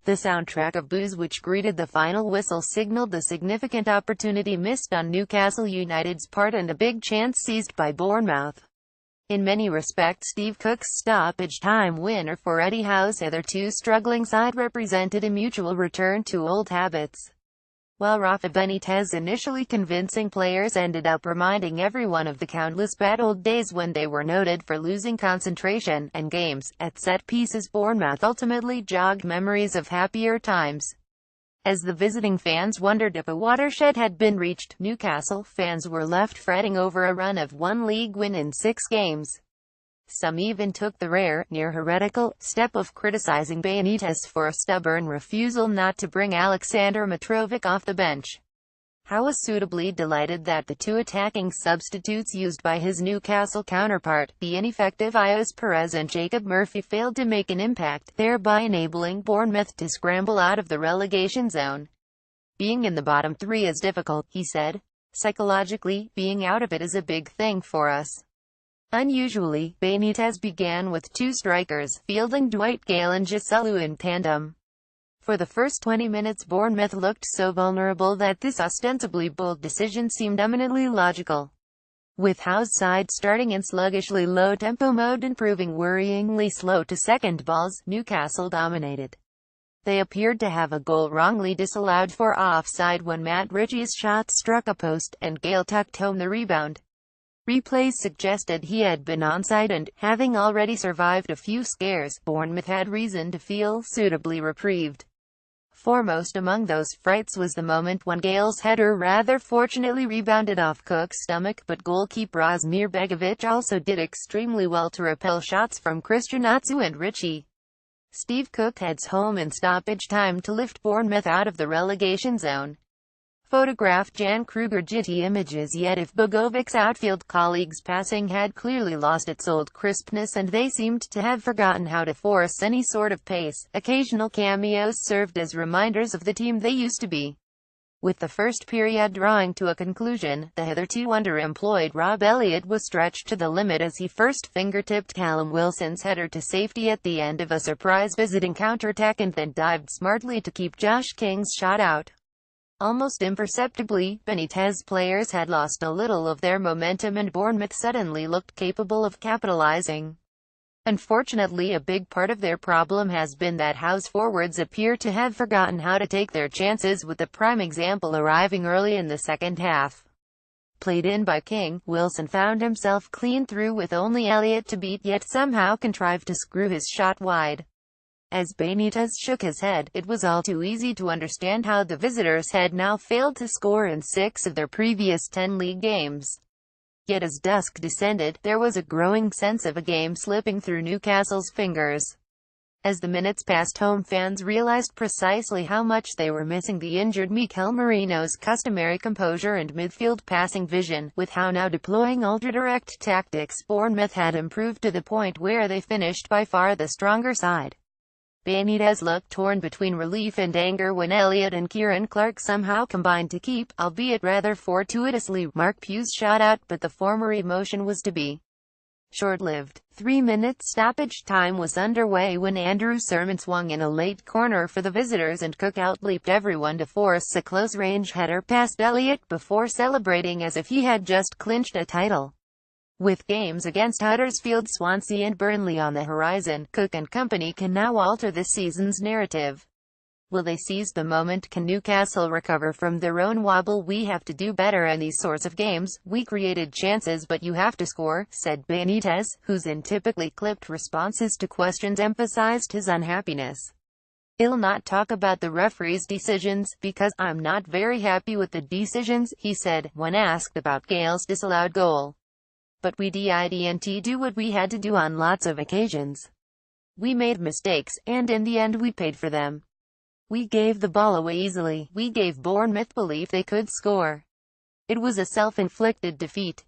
The soundtrack of boos which greeted the final whistle signaled the significant opportunity missed on Newcastle United's part and a big chance seized by Bournemouth. In many respects, Steve Cook's stoppage-time winner for Eddie Howe's hitherto struggling side represented a mutual return to old habits. While Rafa Benitez's initially convincing players ended up reminding everyone of the countless bad old days when they were noted for losing concentration and games at set pieces, Bournemouth ultimately jogged memories of happier times. As the visiting fans wondered if a watershed had been reached, Newcastle fans were left fretting over a run of one league win in 6 games. Some even took the rare, near-heretical, step of criticizing Benitez for a stubborn refusal not to bring Aleksandar Mitrovic off the bench. Howe was suitably delighted that the 2 attacking substitutes used by his Newcastle counterpart, the ineffective Ios Perez and Jacob Murphy, failed to make an impact, thereby enabling Bournemouth to scramble out of the relegation zone. "Being in the bottom 3 is difficult," he said. "Psychologically, being out of it is a big thing for us." Unusually, Benitez began with 2 strikers, fielding Dwight Gale and Joselu in tandem. For the first 20 minutes Bournemouth looked so vulnerable that this ostensibly bold decision seemed eminently logical. With Howe's side starting in sluggishly low-tempo mode and proving worryingly slow to second balls, Newcastle dominated. They appeared to have a goal wrongly disallowed for offside when Matt Ritchie's shot struck a post, and Gale tucked home the rebound. Replays suggested he had been onside and, having already survived a few scares, Bournemouth had reason to feel suitably reprieved. Foremost among those frights was the moment when Gale's header rather fortunately rebounded off Cook's stomach, but goalkeeper Asmir Begovic also did extremely well to repel shots from Christian Atsu and Ritchie. Steve Cook heads home in stoppage time to lift Bournemouth out of the relegation zone. Photographed Jan Kruger Getty Images. Yet if Begovic's outfield colleagues' passing had clearly lost its old crispness and they seemed to have forgotten how to force any sort of pace, occasional cameos served as reminders of the team they used to be. With the first period drawing to a conclusion, the hitherto underemployed Rob Elliott was stretched to the limit as he first fingertipped Callum Wilson's header to safety at the end of a surprise visiting counterattack and then dived smartly to keep Josh King's shot out. Almost imperceptibly, Benitez's players had lost a little of their momentum and Bournemouth suddenly looked capable of capitalizing. Unfortunately, a big part of their problem has been that Howe's forwards appear to have forgotten how to take their chances, with the prime example arriving early in the second half. Played in by King, Wilson found himself clean through with only Elliott to beat, yet somehow contrived to screw his shot wide. As Benitez shook his head, it was all too easy to understand how the visitors had now failed to score in 6 of their previous 10 league games. Yet as dusk descended, there was a growing sense of a game slipping through Newcastle's fingers. As the minutes passed, home fans realized precisely how much they were missing the injured Mikel Merino's customary composure and midfield passing vision. With Howe now deploying ultra-direct tactics, Bournemouth had improved to the point where they finished by far the stronger side. Benitez looked torn between relief and anger when Elliott and Kieran Clark somehow combined to keep, albeit rather fortuitously, Mark Pugh's shot out, but the former emotion was to be short-lived. 3-minute stoppage time was underway when Andrew Sermon swung in a late corner for the visitors and Cook outleaped everyone to force a close-range header past Elliott before celebrating as if he had just clinched a title. With games against Huddersfield, Swansea and Burnley on the horizon, Cook and company can now alter this season's narrative. Will they seize the moment? Can Newcastle recover from their own wobble? "We have to do better in these sorts of games. We created chances but you have to score," said Benitez, whose typically clipped responses to questions emphasized his unhappiness. "I'll not talk about the referee's decisions, because I'm not very happy with the decisions," he said, when asked about Gale's disallowed goal. "But we didn't do what we had to do on lots of occasions. We made mistakes, and in the end we paid for them. We gave the ball away easily. We gave Bournemouth belief they could score. It was a self-inflicted defeat.